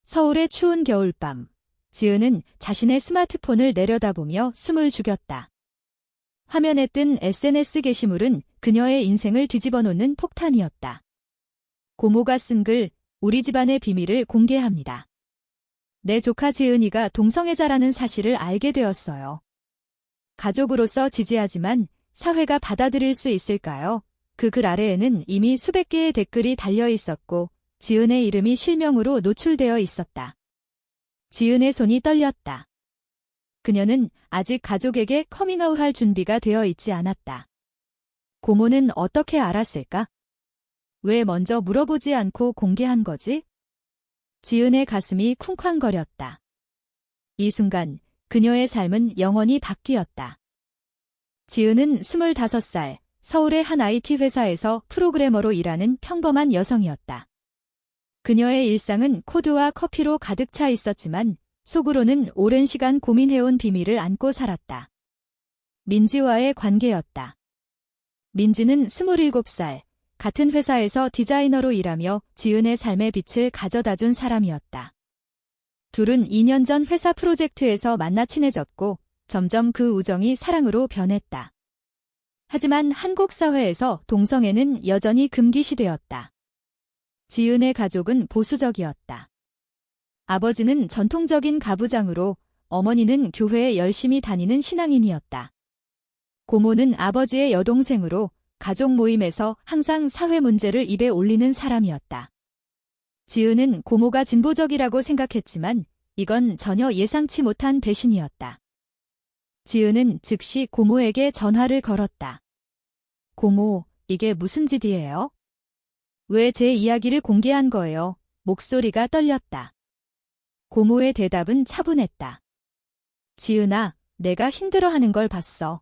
서울의 추운 겨울밤, 지은은 자신의 스마트폰을 내려다보며 숨을 죽였다. 화면에 뜬 SNS 게시물은 그녀의 인생을 뒤집어 놓는 폭탄이었다. 고모가 쓴 글, 우리 집안의 비밀을 공개합니다. 내 조카 지은이가 동성애자라는 사실을 알게 되었어요. 가족으로서 지지하지만 사회가 받아들일 수 있을까요? 그 글 아래에는 이미 수백 개의 댓글이 달려 있었고 지은의 이름이 실명으로 노출되어 있었다. 지은의 손이 떨렸다. 그녀는 아직 가족에게 커밍아웃할 준비가 되어 있지 않았다. 고모는 어떻게 알았을까? 왜 먼저 물어보지 않고 공개한 거지? 지은의 가슴이 쿵쾅거렸다. 이 순간 그녀의 삶은 영원히 바뀌었다. 지은은 25살, 서울의 한 IT 회사에서 프로그래머로 일하는 평범한 여성이었다. 그녀의 일상은 코드와 커피로 가득 차 있었지만 속으로는 오랜 시간 고민해온 비밀을 안고 살았다. 민지와의 관계였다. 민지는 27살, 같은 회사에서 디자이너로 일하며 지은의 삶의 빛을 가져다준 사람이었다. 둘은 2년 전 회사 프로젝트에서 만나 친해졌고 점점 그 우정이 사랑으로 변했다. 하지만 한국 사회에서 동성애는 여전히 금기시되었다. 지은의 가족은 보수적이었다. 아버지는 전통적인 가부장으로 어머니는 교회에 열심히 다니는 신앙인이었다. 고모는 아버지의 여동생으로 가족 모임에서 항상 사회 문제를 입에 올리는 사람이었다. 지은은 고모가 진보적이라고 생각했지만 이건 전혀 예상치 못한 배신이었다. 지은은 즉시 고모에게 전화를 걸었다. 고모, 이게 무슨 짓이에요? 왜 제 이야기를 공개한 거예요? 목소리가 떨렸다. 고모의 대답은 차분했다. 지은아, 내가 힘들어하는 걸 봤어.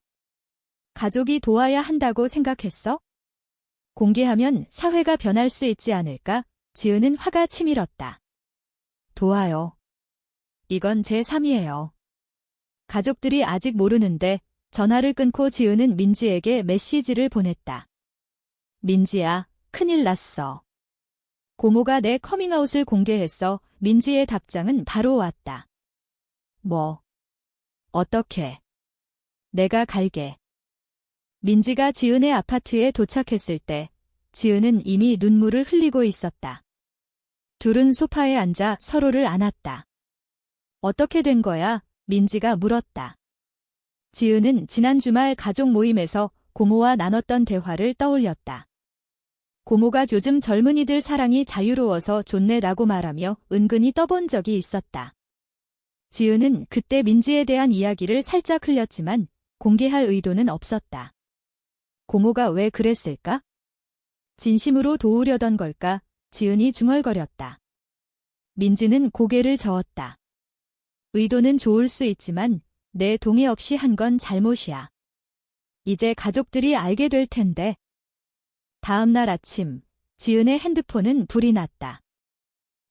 가족이 도와야 한다고 생각했어? 공개하면 사회가 변할 수 있지 않을까? 지은은 화가 치밀었다. 도와요. 이건 제 삶이에요. 가족들이 아직 모르는데 전화를 끊고 지은은 민지에게 메시지를 보냈다. 민지야, 큰일 났어. 고모가 내 커밍아웃을 공개했어. 민지의 답장은 바로 왔다. 뭐? 어떻게? 내가 갈게. 민지가 지은의 아파트에 도착했을 때 지은은 이미 눈물을 흘리고 있었다. 둘은 소파에 앉아 서로를 안았다. 어떻게 된 거야? 민지가 물었다. 지은은 지난 주말 가족 모임에서 고모와 나눴던 대화를 떠올렸다. 고모가 요즘 젊은이들 사랑이 자유로워서 좋네라고 말하며 은근히 떠본 적이 있었다. 지은은 그때 민지에 대한 이야기를 살짝 흘렸지만 공개할 의도는 없었다. 고모가 왜 그랬을까? 진심으로 도우려던 걸까? 지은이 중얼거렸다. 민지는 고개를 저었다. 의도는 좋을 수 있지만 내 동의 없이 한 건 잘못이야. 이제 가족들이 알게 될 텐데. 다음 날 아침, 지은의 핸드폰은 불이 났다.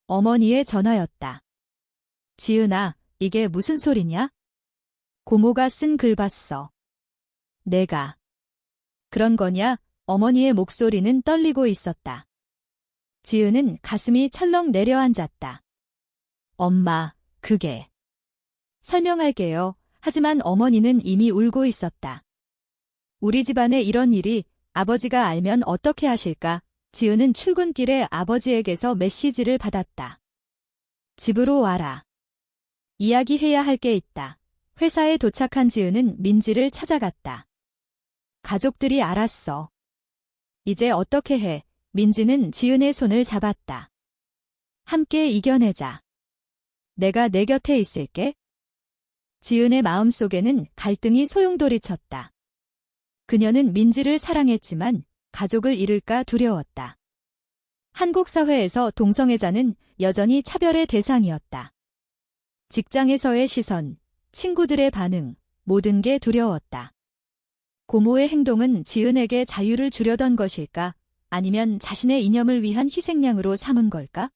어머니의 전화였다. 지은아, 이게 무슨 소리냐? 고모가 쓴 글 봤어. 내가. 그런 거냐? 어머니의 목소리는 떨리고 있었다. 지은은 가슴이 철렁 내려앉았다. 엄마, 그게. 설명할게요. 하지만 어머니는 이미 울고 있었다. 우리 집안에 이런 일이 아버지가 알면 어떻게 하실까? 지은은 출근길에 아버지에게서 메시지를 받았다. 집으로 와라. 이야기해야 할 게 있다. 회사에 도착한 지은은 민지를 찾아갔다. 가족들이 알았어. 이제 어떻게 해? 민지는 지은의 손을 잡았다. 함께 이겨내자. 내가 내 곁에 있을게. 지은의 마음속에는 갈등이 소용돌이쳤다. 그녀는 민지를 사랑했지만 가족을 잃을까 두려웠다. 한국 사회에서 동성애자는 여전히 차별의 대상이었다. 직장에서의 시선, 친구들의 반응, 모든 게 두려웠다. 고모의 행동은 지은에게 자유를 주려던 것일까? 아니면 자신의 이념을 위한 희생양으로 삼은 걸까?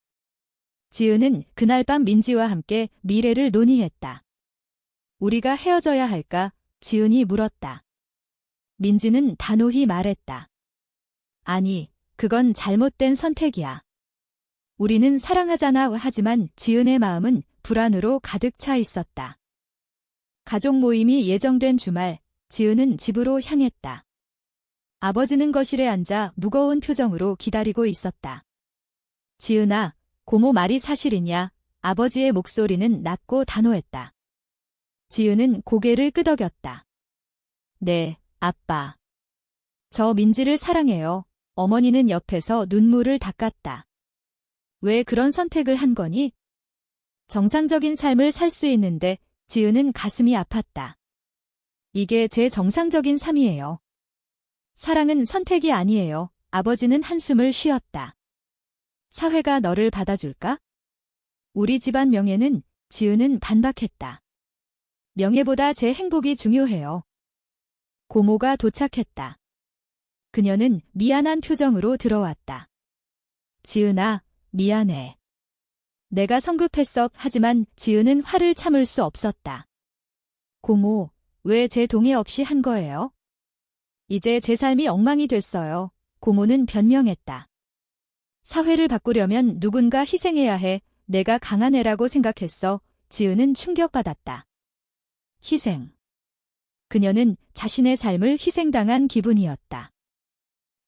지은은 그날 밤 민지와 함께 미래를 논의했다. 우리가 헤어져야 할까? 지은이 물었다. 민지는 단호히 말했다. 아니, 그건 잘못된 선택이야. 우리는 사랑하잖아 하지만 지은의 마음은 불안으로 가득 차 있었다. 가족 모임이 예정된 주말, 지은은 집으로 향했다. 아버지는 거실에 앉아 무거운 표정으로 기다리고 있었다. 지은아, 고모 말이 사실이냐? 아버지의 목소리는 낮고 단호했다. 지은은 고개를 끄덕였다. 네, 아빠. 저 민지를 사랑해요. 어머니는 옆에서 눈물을 닦았다. 왜 그런 선택을 한 거니? 정상적인 삶을 살 수 있는데 지은은 가슴이 아팠다. 이게 제 정상적인 삶이에요. 사랑은 선택이 아니에요. 아버지는 한숨을 쉬었다. 사회가 너를 받아줄까? 우리 집안 명예는, 지은은 반박했다. 명예보다 제 행복이 중요해요. 고모가 도착했다. 그녀는 미안한 표정으로 들어왔다. 지은아, 미안해. 내가 성급했어. 하지만 지은은 화를 참을 수 없었다. 고모, 왜 제 동의 없이 한 거예요? 이제 제 삶이 엉망이 됐어요. 고모는 변명했다. 사회를 바꾸려면 누군가 희생해야 해. 내가 강한 애라고 생각했어. 지은은 충격받았다. 희생. 그녀는 자신의 삶을 희생당한 기분이었다.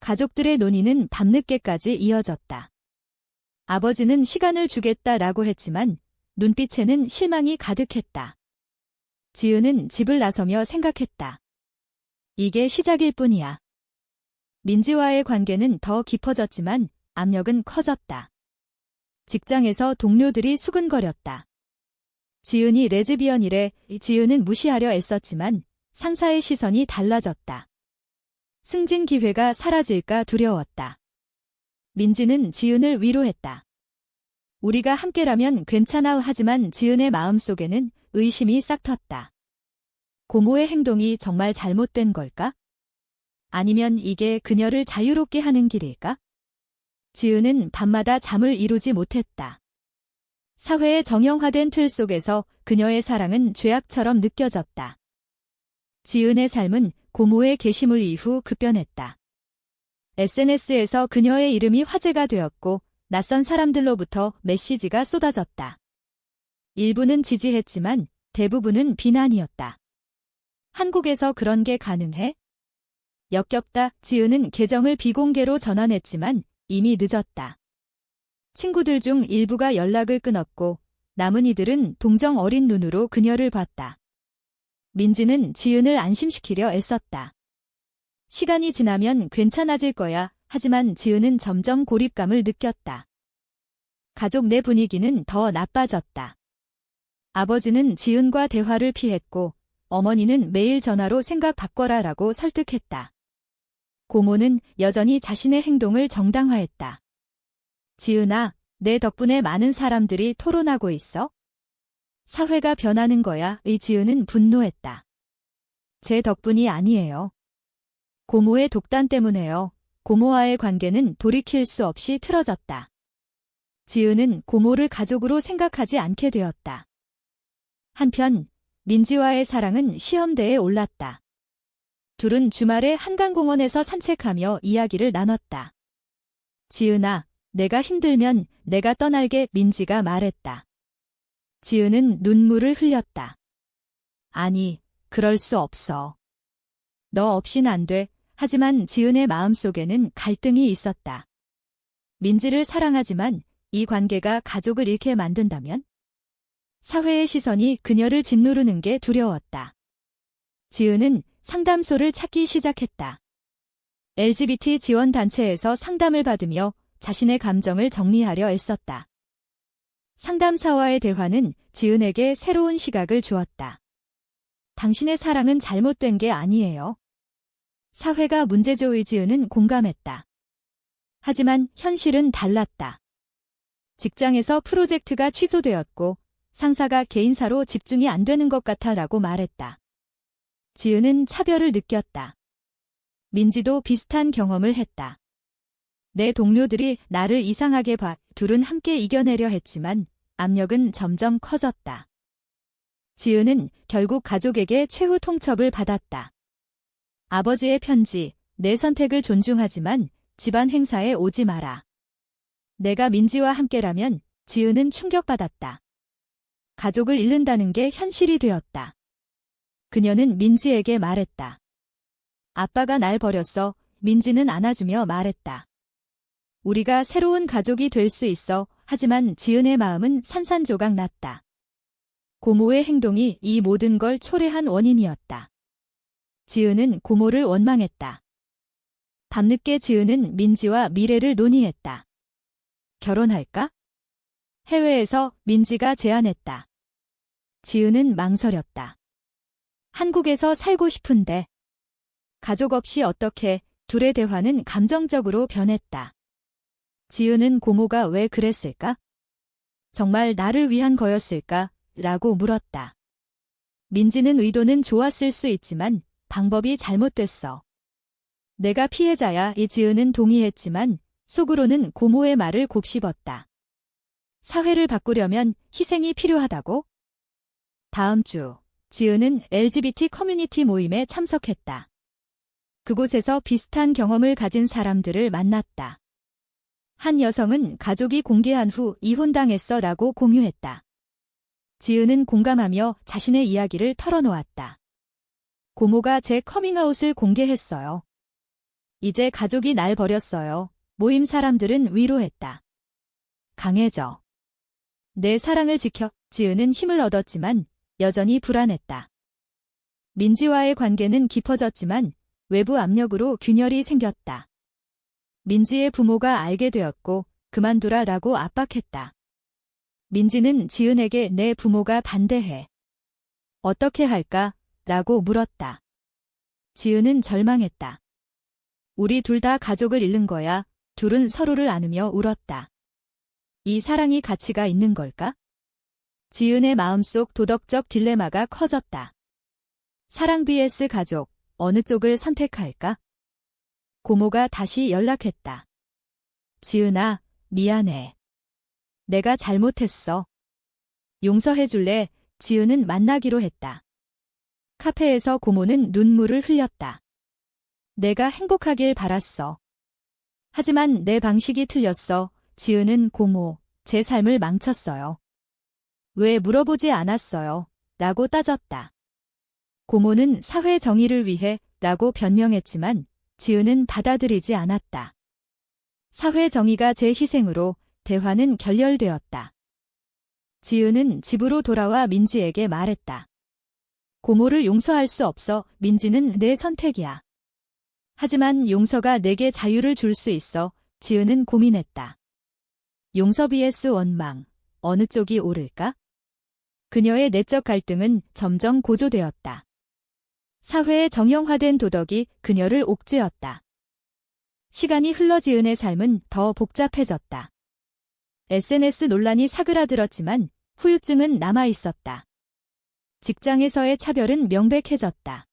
가족들의 논의는 밤늦게까지 이어졌다. 아버지는 시간을 주겠다라고 했지만 눈빛에는 실망이 가득했다. 지은은 집을 나서며 생각했다. 이게 시작일 뿐이야. 민지와의 관계는 더 깊어졌지만 압력은 커졌다. 직장에서 동료들이 수근거렸다. 지은이 레즈비언이래. 지은은 무시하려 애썼지만 상사의 시선이 달라졌다. 승진 기회가 사라질까 두려웠다. 민지는 지은을 위로했다. 우리가 함께라면 괜찮아. 하지만 지은의 마음속에는 의심이 싹 텄다. 고모의 행동이 정말 잘못된 걸까? 아니면 이게 그녀를 자유롭게 하는 길일까? 지은은 밤마다 잠을 이루지 못했다. 사회의 정형화된 틀 속에서 그녀의 사랑은 죄악처럼 느껴졌다. 지은의 삶은 고모의 게시물 이후 급변했다. SNS에서 그녀의 이름이 화제가 되었고 낯선 사람들로부터 메시지가 쏟아졌다. 일부는 지지했지만 대부분은 비난이었다. 한국에서 그런 게 가능해? 역겹다. 지은은 계정을 비공개로 전환했지만 이미 늦었다. 친구들 중 일부가 연락을 끊었고 남은 이들은 동정 어린 눈으로 그녀를 봤다. 민지는 지은을 안심시키려 애썼다. 시간이 지나면 괜찮아질 거야. 하지만 지은은 점점 고립감을 느꼈다. 가족 내 분위기는 더 나빠졌다. 아버지는 지은과 대화를 피했고 어머니는 매일 전화로 생각 바꿔라라고 설득했다. 고모는 여전히 자신의 행동을 정당화했다. 지은아, 내 덕분에 많은 사람들이 토론하고 있어? 사회가 변하는 거야. 지은은 분노했다. 제 덕분이 아니에요. 고모의 독단 때문에요. 고모와의 관계는 돌이킬 수 없이 틀어졌다. 지은은 고모를 가족으로 생각하지 않게 되었다. 한편 민지와의 사랑은 시험대에 올랐다. 둘은 주말에 한강공원에서 산책하며 이야기를 나눴다. 지은아, 내가 힘들면 내가 떠날게. 민지가 말했다. 지은은 눈물을 흘렸다. 아니, 그럴 수 없어. 너 없인 안 돼. 하지만 지은의 마음속에는 갈등이 있었다. 민지를 사랑하지만 이 관계가 가족을 잃게 만든다면? 사회의 시선이 그녀를 짓누르는 게 두려웠다. 지은은 상담소를 찾기 시작했다. LGBT 지원단체에서 상담을 받으며 자신의 감정을 정리하려 애썼다. 상담사와의 대화는 지은에게 새로운 시각을 주었다. 당신의 사랑은 잘못된 게 아니에요. 사회가 문제죠. 지은은 공감했다. 하지만 현실은 달랐다. 직장에서 프로젝트가 취소되었고 상사가 개인사로 집중이 안 되는 것 같아라고 말했다. 지은은 차별을 느꼈다. 민지도 비슷한 경험을 했다. 내 동료들이 나를 이상하게 봐. 둘은 함께 이겨내려 했지만 압력은 점점 커졌다. 지은은 결국 가족에게 최후 통첩을 받았다. 아버지의 편지, 내 선택을 존중하지만 집안 행사에 오지 마라. 내가 민지와 함께라면 지은은 충격받았다. 가족을 잃는다는 게 현실이 되었다. 그녀는 민지에게 말했다. 아빠가 날 버렸어. 민지는 안아주며 말했다. 우리가 새로운 가족이 될 수 있어. 하지만 지은의 마음은 산산조각 났다. 고모의 행동이 이 모든 걸 초래한 원인이었다. 지은은 고모를 원망했다. 밤늦게 지은은 민지와 미래를 논의했다. 결혼할까? 해외에서 민지가 제안했다. 지은은 망설였다. 한국에서 살고 싶은데. 가족 없이 어떻게. 둘의 대화는 감정적으로 변했다. 지은은 고모가 왜 그랬을까? 정말 나를 위한 거였을까? 라고 물었다. 민지는 의도는 좋았을 수 있지만 방법이 잘못됐어. 내가 피해자야. 이 지은은 동의했지만 속으로는 고모의 말을 곱씹었다. 사회를 바꾸려면 희생이 필요하다고? 다음 주, 지은은 LGBT 커뮤니티 모임에 참석했다. 그곳에서 비슷한 경험을 가진 사람들을 만났다. 한 여성은 가족이 공개한 후 이혼당했어 라고 공유했다. 지은은 공감하며 자신의 이야기를 털어놓았다. 고모가 제 커밍아웃을 공개했어요. 이제 가족이 날 버렸어요. 모임 사람들은 위로했다. 강해져. 내 사랑을 지켜. 지은은 힘을 얻었지만 여전히 불안했다. 민지와의 관계는 깊어졌지만 외부 압력으로 균열이 생겼다. 민지의 부모가 알게 되었고 그만두라 라고 압박했다. 민지는 지은에게 내 부모가 반대해. 어떻게 할까? 라고 물었다. 지은은 절망했다. 우리 둘 다 가족을 잃는 거야. 둘은 서로를 안으며 울었다. 이 사랑이 가치가 있는 걸까? 지은의 마음속 도덕적 딜레마가 커졌다. 사랑 vs 가족, 어느 쪽을 선택할까? 고모가 다시 연락했다. 지은아, 미안해. 내가 잘못했어. 용서해줄래? 지은은 만나기로 했다. 카페에서 고모는 눈물을 흘렸다. 내가 행복하길 바랐어. 하지만 내 방식이 틀렸어. 지은은 고모, 제 삶을 망쳤어요. 왜 물어보지 않았어요? 라고 따졌다. 고모는 사회 정의를 위해 라고 변명했지만 지은은 받아들이지 않았다. 사회 정의가 제 희생으로 대화는 결렬되었다. 지은은 집으로 돌아와 민지에게 말했다. 고모를 용서할 수 없어. 민지는 내 선택이야. 하지만 용서가 내게 자유를 줄 수 있어. 지은은 고민했다. 용서 vs 원망, 어느 쪽이 옳을까? 그녀의 내적 갈등은 점점 고조되었다. 사회의 정형화된 도덕이 그녀를 옥죄었다. 시간이 흘러 지은의 삶은 더 복잡해졌다. SNS 논란이 사그라들었지만 후유증은 남아있었다. 직장에서의 차별은 명백해졌다.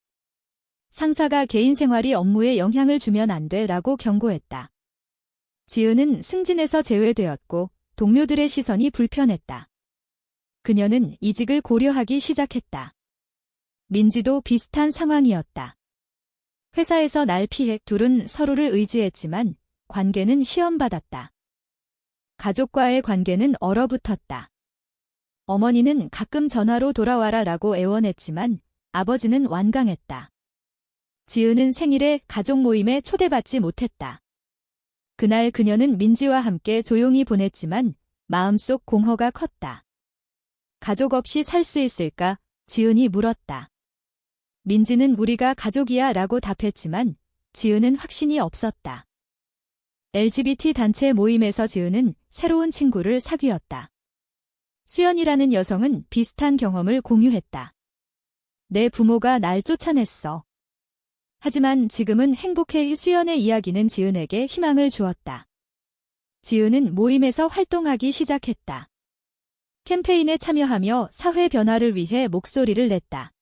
상사가 개인 생활이 업무에 영향을 주면 안 돼라고 경고했다. 지은은 승진에서 제외되었고 동료들의 시선이 불편했다. 그녀는 이직을 고려하기 시작했다. 민지도 비슷한 상황이었다. 회사에서 날 피해 둘은 서로를 의지했지만 관계는 시험받았다. 가족과의 관계는 얼어붙었다. 어머니는 가끔 전화로 돌아와라 라고 애원했지만 아버지는 완강했다. 지은은 생일에 가족 모임에 초대받지 못했다. 그날 그녀는 민지와 함께 조용히 보냈지만 마음속 공허가 컸다. 가족 없이 살 수 있을까? 지은이 물었다. 민지는 우리가 가족이야 라고 답했지만 지은은 확신이 없었다. LGBT 단체 모임에서 지은은 새로운 친구를 사귀었다. 수연이라는 여성은 비슷한 경험을 공유했다. 내 부모가 날 쫓아냈어. 하지만 지금은 행복해. 이 수연의 이야기는 지은에게 희망을 주었다. 지은은 모임에서 활동하기 시작했다. 캠페인에 참여하며 사회 변화를 위해 목소리를 냈다.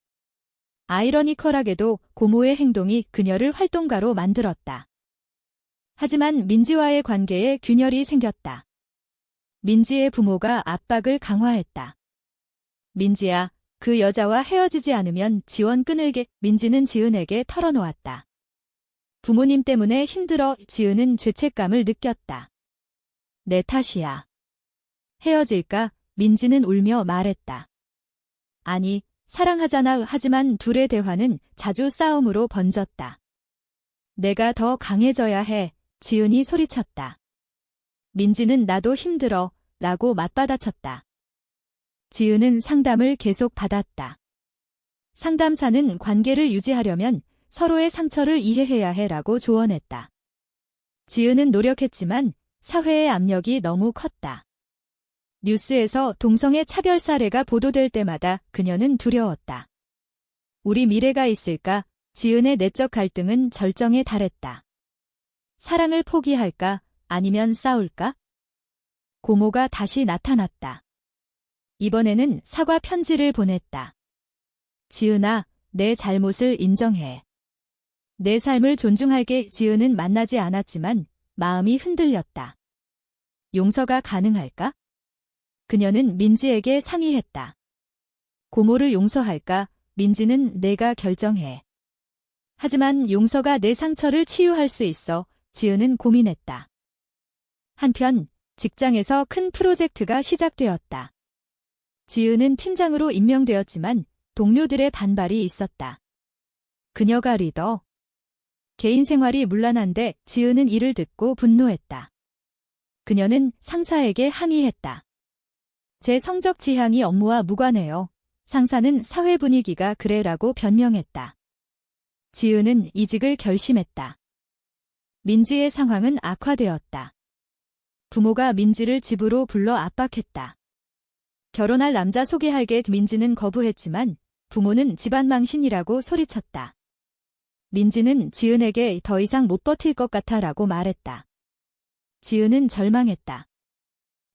아이러니컬하게도 고모의 행동이 그녀를 활동가로 만들었다. 하지만 민지와의 관계에 균열이 생겼다. 민지의 부모가 압박을 강화했다. 민지야, 그 여자와 헤어지지 않으면 지원 끊을게. 민지는 지은에게 털어놓았다. 부모님 때문에 힘들어. 지은은 죄책감을 느꼈다. 내 탓이야. 헤어질까? 민지는 울며 말했다. 아니, 사랑하잖아. 하지만 둘의 대화는 자주 싸움으로 번졌다. 내가 더 강해져야 해. 지은이 소리쳤다. 민지는 나도 힘들어. 라고 맞받아쳤다. 지은은 상담을 계속 받았다. 상담사는 관계를 유지하려면 서로의 상처를 이해해야 해라고 조언했다. 지은은 노력했지만 사회의 압력이 너무 컸다. 뉴스에서 동성애 차별 사례가 보도될 때마다 그녀는 두려웠다. 우리 미래가 있을까? 지은의 내적 갈등은 절정에 달했다. 사랑을 포기할까? 아니면 싸울까? 고모가 다시 나타났다. 이번에는 사과 편지를 보냈다. 지은아, 내 잘못을 인정해. 내 삶을 존중할게. 지은은 만나지 않았지만 마음이 흔들렸다. 용서가 가능할까? 그녀는 민지에게 상의했다. 고모를 용서할까? 민지는 내가 결정해. 하지만 용서가 내 상처를 치유할 수 있어. 지은은 고민했다. 한편 직장에서 큰 프로젝트가 시작되었다. 지은은 팀장으로 임명되었지만 동료들의 반발이 있었다. 그녀가 리더. 개인 생활이 문란한데 지은은 이를 듣고 분노했다. 그녀는 상사에게 항의했다. 제 성적 지향이 업무와 무관해요. 상사는 사회 분위기가 그래라고 변명했다. 지은은 이직을 결심했다. 민지의 상황은 악화되었다. 부모가 민지를 집으로 불러 압박했다. 결혼할 남자 소개할게. 민지는 거부했지만 부모는 집안 망신이라고 소리쳤다. 민지는 지은에게 더 이상 못 버틸 것 같아라고 말했다. 지은은 절망했다.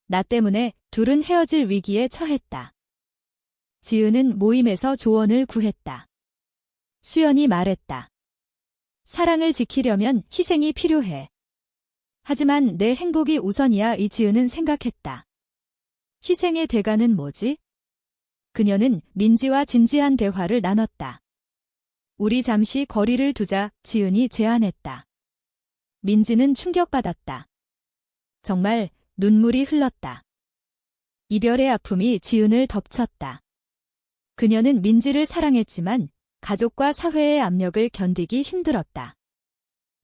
나 때문에 둘은 헤어질 위기에 처했다. 지은은 모임에서 조언을 구했다. 수연이 말했다. 사랑을 지키려면 희생이 필요해. 하지만 내 행복이 우선이야. 이지은은 생각했다. 희생의 대가는 뭐지? 그녀는 민지와 진지한 대화를 나눴다. 우리 잠시 거리를 두자. 지은이 제안했다. 민지는 충격받았다. 정말 눈물이 흘렀다. 이별의 아픔이 지은을 덮쳤다. 그녀는 민지를 사랑했지만 가족과 사회의 압력을 견디기 힘들었다.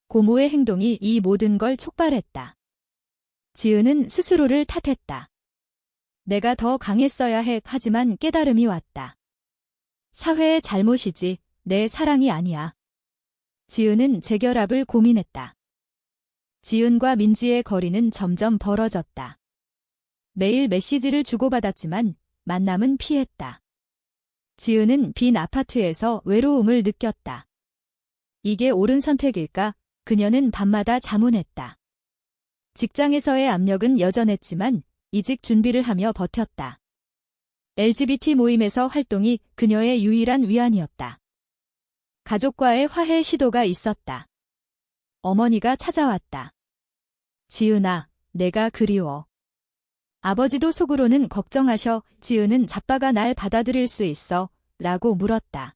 고모의 행동이 이 모든 걸 촉발했다. 지은은 스스로를 탓했다. 내가 더 강했어야 해. 하지만 깨달음이 왔다. 사회의 잘못이지 내 사랑이 아니야. 지은은 재결합을 고민했다. 지은과 민지의 거리는 점점 벌어졌다. 매일 메시지를 주고받았지만 만남은 피했다. 지은은 빈 아파트에서 외로움을 느꼈다. 이게 옳은 선택일까? 그녀는 밤마다 자문했다. 직장에서의 압력은 여전했지만 이직 준비를 하며 버텼다. LGBT 모임에서 활동이 그녀의 유일한 위안이었다. 가족과의 화해 시도가 있었다. 어머니가 찾아왔다. 지은아, 내가 그리워. 아버지도 속으로는 걱정하셔. 지은은 자빠가 날 받아들일 수 있어? 라고 물었다.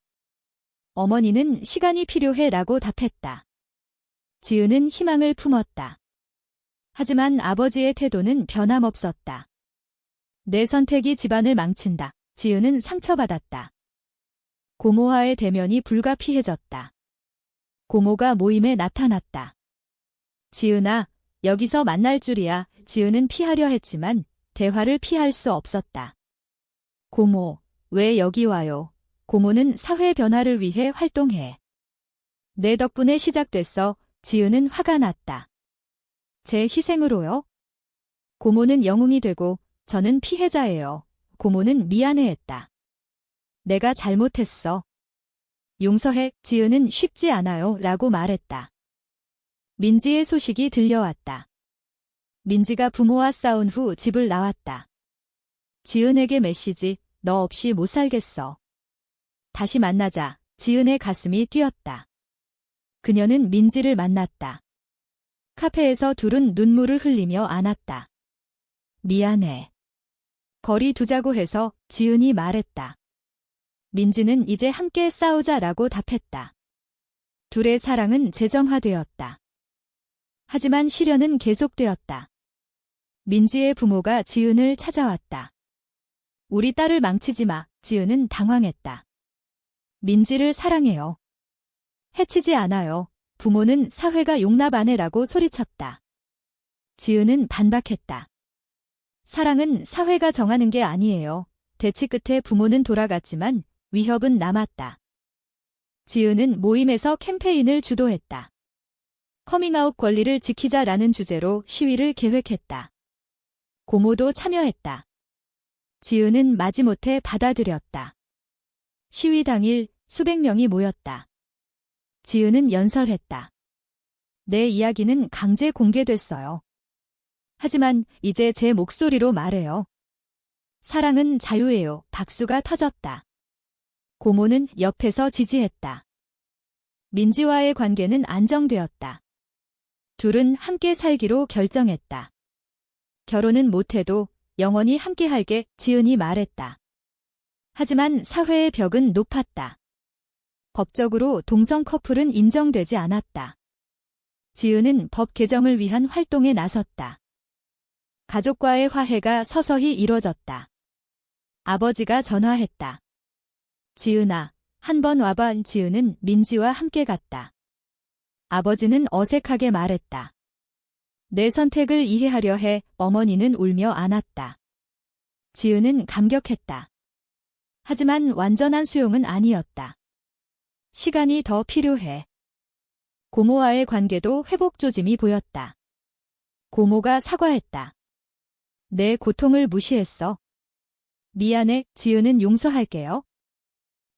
어머니는 시간이 필요해 라고 답했다. 지은은 희망을 품었다. 하지만 아버지의 태도는 변함없었다. 내 선택이 집안을 망친다. 지은은 상처받았다. 고모와의 대면이 불가피해졌다. 고모가 모임에 나타났다. 지은아, 여기서 만날 줄이야. 지은은 피하려 했지만 대화를 피할 수 없었다. 고모, 왜 여기 와요? 고모는 사회 변화를 위해 활동해. 내 덕분에 시작됐어. 지은은 화가 났다. 제 희생으로요? 고모는 영웅이 되고 저는 피해자예요. 고모는 미안해했다. 내가 잘못했어. 용서해. 지은은 쉽지 않아요. 라고 말했다. 민지의 소식이 들려왔다. 민지가 부모와 싸운 후 집을 나왔다. 지은에게 메시지, 너 없이 못 살겠어. 다시 만나자. 지은의 가슴이 뛰었다. 그녀는 민지를 만났다. 카페에서 둘은 눈물을 흘리며 안았다. 미안해. 거리 두자고 해서 지은이 말했다. 민지는 이제 함께 싸우자라고 답했다. 둘의 사랑은 재정화되었다. 하지만 시련은 계속되었다. 민지의 부모가 지은을 찾아왔다. 우리 딸을 망치지 마. 지은은 당황했다. 민지를 사랑해요. 해치지 않아요. 부모는 사회가 용납 안 해라고 소리쳤다. 지은은 반박했다. 사랑은 사회가 정하는 게 아니에요. 대치 끝에 부모는 돌아갔지만 위협은 남았다. 지은은 모임에서 캠페인을 주도했다. 커밍아웃 권리를 지키자라는 주제로 시위를 계획했다. 고모도 참여했다. 지은은 마지못해 받아들였다. 시위 당일 수백 명이 모였다. 지은은 연설했다. 내 이야기는 강제 공개됐어요. 하지만 이제 제 목소리로 말해요. 사랑은 자유예요. 박수가 터졌다. 고모는 옆에서 지지했다. 민지와의 관계는 안정되었다. 둘은 함께 살기로 결정했다. 결혼은 못해도 영원히 함께할게, 지은이 말했다. 하지만 사회의 벽은 높았다. 법적으로 동성 커플은 인정되지 않았다. 지은은 법 개정을 위한 활동에 나섰다. 가족과의 화해가 서서히 이뤄졌다. 아버지가 전화했다. 지은아, 한번 와봐. 지은은 민지와 함께 갔다. 아버지는 어색하게 말했다. 내 선택을 이해하려 해. 어머니는 울며 안았다. 지은은 감격했다. 하지만 완전한 수용은 아니었다. 시간이 더 필요해. 고모와의 관계도 회복 조짐이 보였다. 고모가 사과했다. 내 고통을 무시했어. 미안해. 지은은 용서할게요.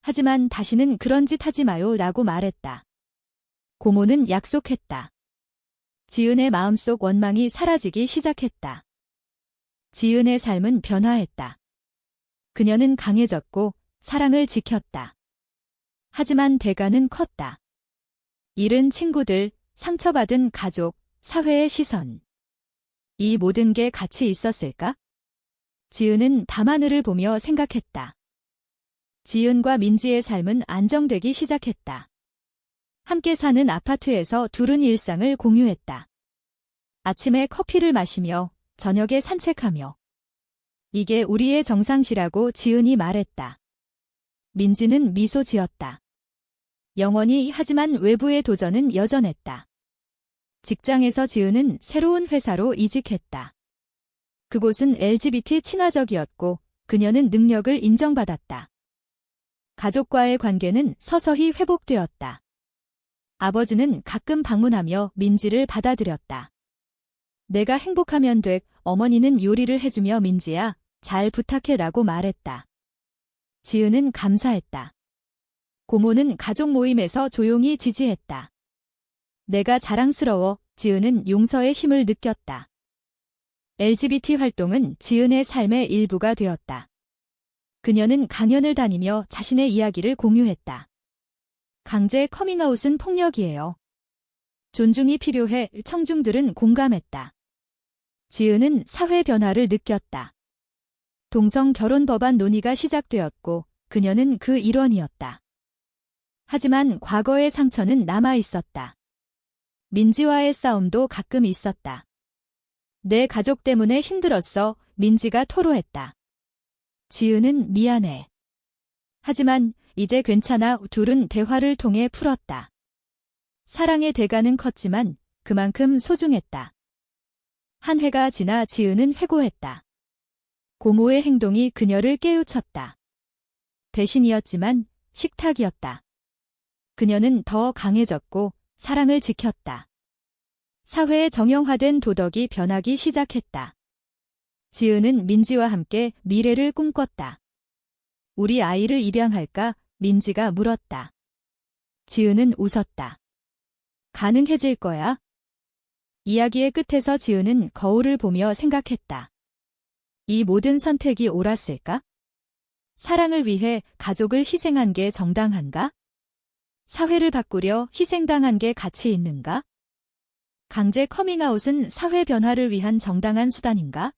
하지만 다시는 그런 짓 하지 마요 라고 말했다. 고모는 약속했다. 지은의 마음속 원망이 사라지기 시작했다. 지은의 삶은 변화했다. 그녀는 강해졌고 사랑을 지켰다. 하지만 대가는 컸다. 잃은 친구들, 상처받은 가족, 사회의 시선. 이 모든 게 같이 있었을까? 지은은 밤하늘을 보며 생각했다. 지은과 민지의 삶은 안정되기 시작했다. 함께 사는 아파트에서 둘은 일상을 공유했다. 아침에 커피를 마시며 저녁에 산책하며. 이게 우리의 정상시라고 지은이 말했다. 민지는 미소 지었다. 영원히 하지만 외부의 도전은 여전했다. 직장에서 지은은 새로운 회사로 이직했다. 그곳은 LGBT 친화적이었고 그녀는 능력을 인정받았다. 가족과의 관계는 서서히 회복되었다. 아버지는 가끔 방문하며 민지를 받아들였다. 내가 행복하면 돼. 어머니는 요리를 해주며 민지야, 잘 부탁해라고 말했다. 지은은 감사했다. 고모는 가족 모임에서 조용히 지지했다. 내가 자랑스러워. 지은은 용서의 힘을 느꼈다. LGBT 활동은 지은의 삶의 일부가 되었다. 그녀는 강연을 다니며 자신의 이야기를 공유했다. 강제 커밍아웃은 폭력이에요. 존중이 필요해. 청중들은 공감했다. 지은은 사회 변화를 느꼈다. 동성 결혼 법안 논의가 시작되었고 그녀는 그 일원이었다. 하지만 과거의 상처는 남아 있었다. 민지와의 싸움도 가끔 있었다. 내 가족 때문에 힘들었어. 민지가 토로했다. 지은은 미안해. 하지만 이제 괜찮아. 둘은 대화를 통해 풀었다. 사랑의 대가는 컸지만 그만큼 소중했다. 한 해가 지나 지은은 회고했다. 고모의 행동이 그녀를 깨우쳤다. 배신이었지만 식탁이었다. 그녀는 더 강해졌고 사랑을 지켰다. 사회에 정형화된 도덕이 변하기 시작했다. 지은은 민지와 함께 미래를 꿈꿨다. 우리 아이를 입양할까? 민지가 물었다. 지은은 웃었다. 가능해질 거야? 이야기의 끝에서 지은은 거울을 보며 생각했다. 이 모든 선택이 옳았을까? 사랑을 위해 가족을 희생한 게 정당한가? 사회를 바꾸려 희생당한 게 가치 있는가? 강제 커밍아웃은 사회 변화를 위한 정당한 수단인가?